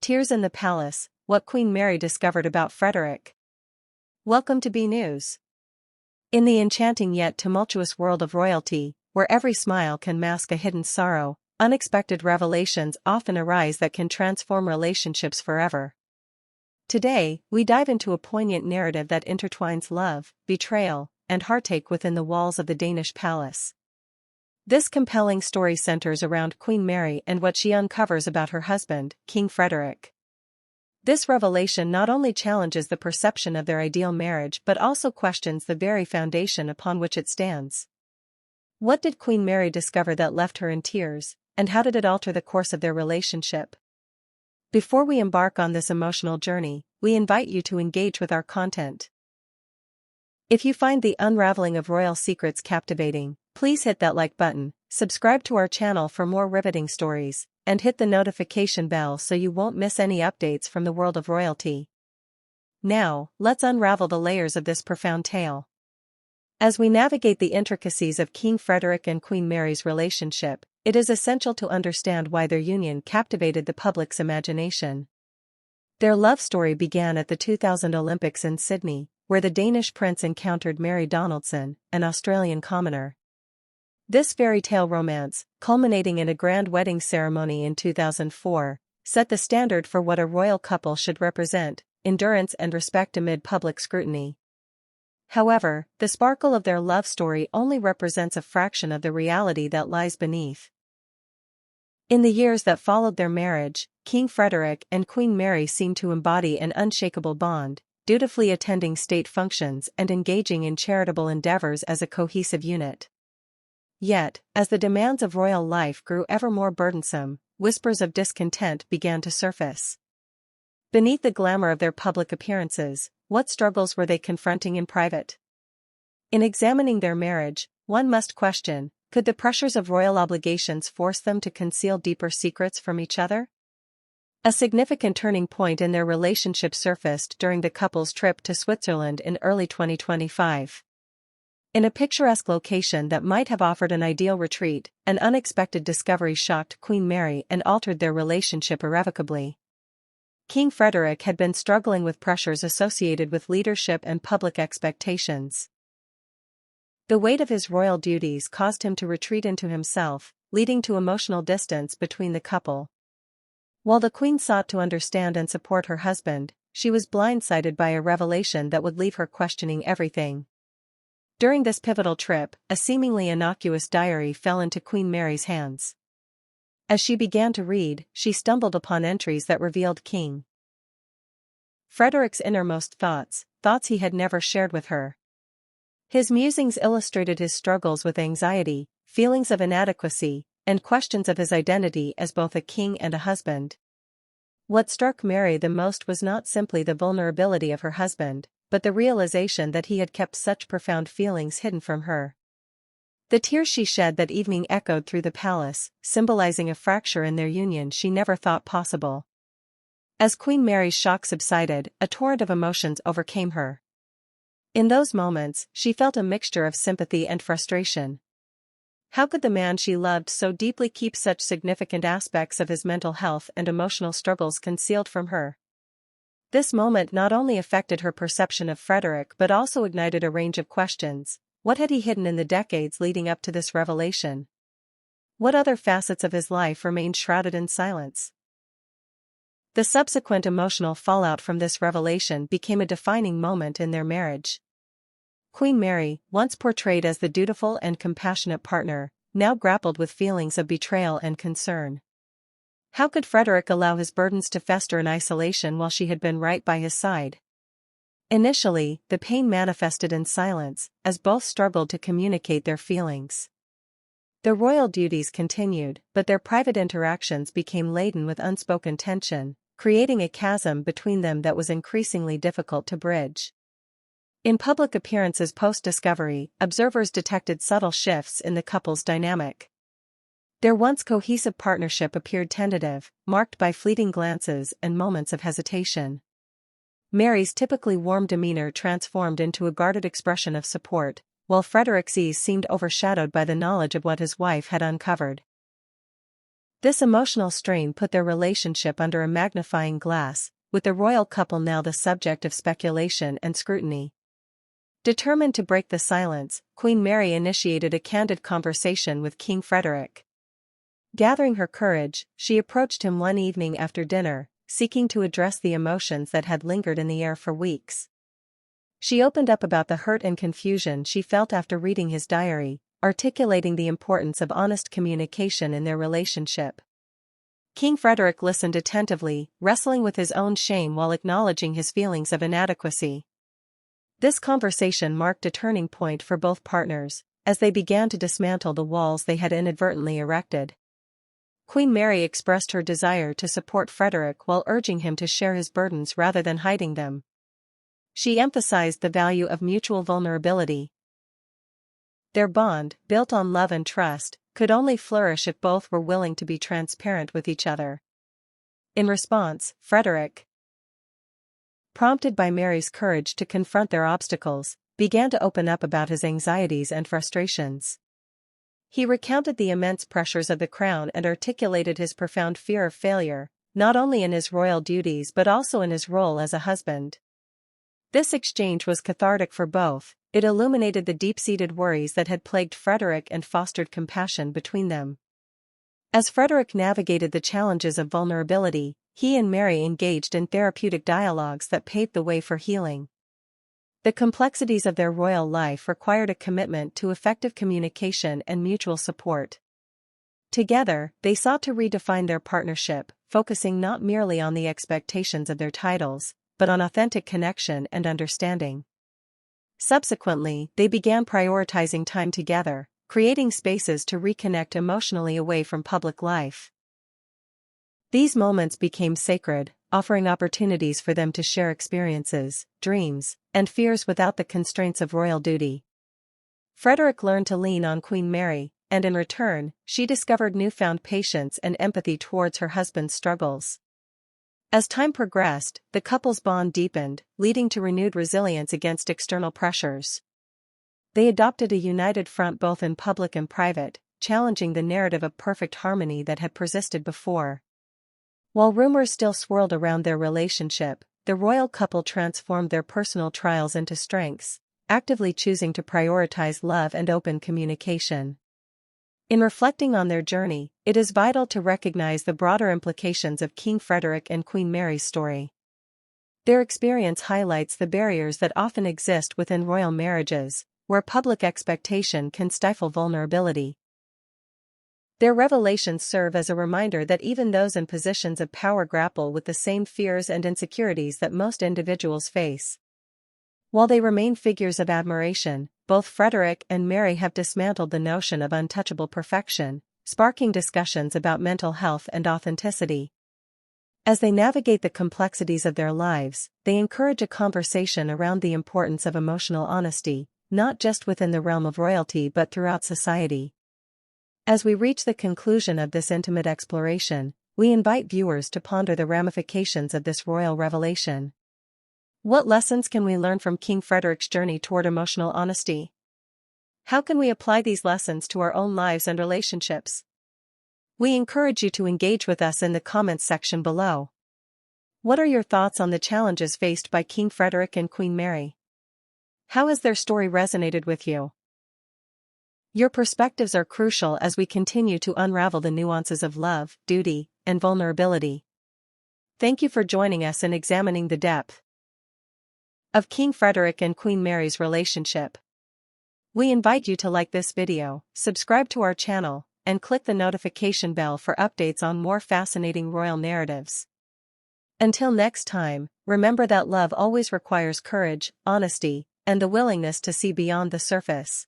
Tears in the Palace, What Queen Mary Discovered About Frederik. Welcome to B News. In the enchanting yet tumultuous world of royalty, where every smile can mask a hidden sorrow, unexpected revelations often arise that can transform relationships forever. Today, we dive into a poignant narrative that intertwines love, betrayal, and heartache within the walls of the Danish palace. This compelling story centers around Queen Mary and what she uncovers about her husband, King Frederik. This revelation not only challenges the perception of their ideal marriage but also questions the very foundation upon which it stands. What did Queen Mary discover that left her in tears, and how did it alter the course of their relationship? Before we embark on this emotional journey, we invite you to engage with our content. If you find the unraveling of royal secrets captivating, please hit that like button, subscribe to our channel for more riveting stories, and hit the notification bell so you won't miss any updates from the world of royalty. Now, let's unravel the layers of this profound tale. As we navigate the intricacies of King Frederik and Queen Mary's relationship, it is essential to understand why their union captivated the public's imagination. Their love story began at the 2000 Olympics in Sydney, where the Danish prince encountered Mary Donaldson, an Australian commoner. This fairy tale romance, culminating in a grand wedding ceremony in 2004, set the standard for what a royal couple should represent: endurance and respect amid public scrutiny. However, the sparkle of their love story only represents a fraction of the reality that lies beneath. In the years that followed their marriage, King Frederik and Queen Mary seemed to embody an unshakable bond, dutifully attending state functions and engaging in charitable endeavors as a cohesive unit. Yet, as the demands of royal life grew ever more burdensome, whispers of discontent began to surface. Beneath the glamour of their public appearances, what struggles were they confronting in private? In examining their marriage, one must question, could the pressures of royal obligations force them to conceal deeper secrets from each other? A significant turning point in their relationship surfaced during the couple's trip to Switzerland in early 2025. In a picturesque location that might have offered an ideal retreat, an unexpected discovery shocked Queen Mary and altered their relationship irrevocably. King Frederik had been struggling with pressures associated with leadership and public expectations. The weight of his royal duties caused him to retreat into himself, leading to emotional distance between the couple. While the Queen sought to understand and support her husband, she was blindsided by a revelation that would leave her questioning everything. During this pivotal trip, a seemingly innocuous diary fell into Queen Mary's hands. As she began to read, she stumbled upon entries that revealed King Frederik's innermost thoughts he had never shared with her. His musings illustrated his struggles with anxiety, feelings of inadequacy, and questions of his identity as both a king and a husband. What struck Mary the most was not simply the vulnerability of her husband, but the realization that he had kept such profound feelings hidden from her. The tears she shed that evening echoed through the palace, symbolizing a fracture in their union she never thought possible. As Queen Mary's shock subsided, a torrent of emotions overcame her. In those moments, she felt a mixture of sympathy and frustration. How could the man she loved so deeply keep such significant aspects of his mental health and emotional struggles concealed from her? This moment not only affected her perception of Frederik but also ignited a range of questions. What had he hidden in the decades leading up to this revelation? What other facets of his life remained shrouded in silence? The subsequent emotional fallout from this revelation became a defining moment in their marriage. Queen Mary, once portrayed as the dutiful and compassionate partner, now grappled with feelings of betrayal and concern. How could Frederik allow his burdens to fester in isolation while she had been right by his side? Initially, the pain manifested in silence, as both struggled to communicate their feelings. Their royal duties continued, but their private interactions became laden with unspoken tension, creating a chasm between them that was increasingly difficult to bridge. In public appearances post-discovery, observers detected subtle shifts in the couple's dynamic. Their once cohesive partnership appeared tentative, marked by fleeting glances and moments of hesitation. Mary's typically warm demeanor transformed into a guarded expression of support, while Frederik's ease seemed overshadowed by the knowledge of what his wife had uncovered. This emotional strain put their relationship under a magnifying glass, with the royal couple now the subject of speculation and scrutiny. Determined to break the silence, Queen Mary initiated a candid conversation with King Frederik. Gathering her courage, she approached him one evening after dinner, seeking to address the emotions that had lingered in the air for weeks. She opened up about the hurt and confusion she felt after reading his diary, articulating the importance of honest communication in their relationship. King Frederik listened attentively, wrestling with his own shame while acknowledging his feelings of inadequacy. This conversation marked a turning point for both partners, as they began to dismantle the walls they had inadvertently erected. Queen Mary expressed her desire to support Frederik while urging him to share his burdens rather than hiding them. She emphasized the value of mutual vulnerability. Their bond, built on love and trust, could only flourish if both were willing to be transparent with each other. In response, Frederik, prompted by Mary's courage to confront their obstacles, began to open up about his anxieties and frustrations. He recounted the immense pressures of the crown and articulated his profound fear of failure, not only in his royal duties but also in his role as a husband. This exchange was cathartic for both. It illuminated the deep-seated worries that had plagued Frederik and fostered compassion between them. As Frederik navigated the challenges of vulnerability, he and Mary engaged in therapeutic dialogues that paved the way for healing. The complexities of their royal life required a commitment to effective communication and mutual support. Together, they sought to redefine their partnership, focusing not merely on the expectations of their titles, but on authentic connection and understanding. Subsequently, they began prioritizing time together, creating spaces to reconnect emotionally away from public life. These moments became sacred, offering opportunities for them to share experiences, dreams, and fears without the constraints of royal duty. Frederik learned to lean on Queen Mary, and in return, she discovered newfound patience and empathy towards her husband's struggles. As time progressed, the couple's bond deepened, leading to renewed resilience against external pressures. They adopted a united front both in public and private, challenging the narrative of perfect harmony that had persisted before. While rumors still swirled around their relationship, the royal couple transformed their personal trials into strengths, actively choosing to prioritize love and open communication. In reflecting on their journey, it is vital to recognize the broader implications of King Frederik and Queen Mary's story. Their experience highlights the barriers that often exist within royal marriages, where public expectation can stifle vulnerability. Their revelations serve as a reminder that even those in positions of power grapple with the same fears and insecurities that most individuals face. While they remain figures of admiration, both Frederik and Mary have dismantled the notion of untouchable perfection, sparking discussions about mental health and authenticity. As they navigate the complexities of their lives, they encourage a conversation around the importance of emotional honesty, not just within the realm of royalty but throughout society. As we reach the conclusion of this intimate exploration, we invite viewers to ponder the ramifications of this royal revelation. What lessons can we learn from King Frederik's journey toward emotional honesty? How can we apply these lessons to our own lives and relationships? We encourage you to engage with us in the comments section below. What are your thoughts on the challenges faced by King Frederik and Queen Mary? How has their story resonated with you? Your perspectives are crucial as we continue to unravel the nuances of love, duty, and vulnerability. Thank you for joining us in examining the depth of King Frederik and Queen Mary's relationship. We invite you to like this video, subscribe to our channel, and click the notification bell for updates on more fascinating royal narratives. Until next time, remember that love always requires courage, honesty, and the willingness to see beyond the surface.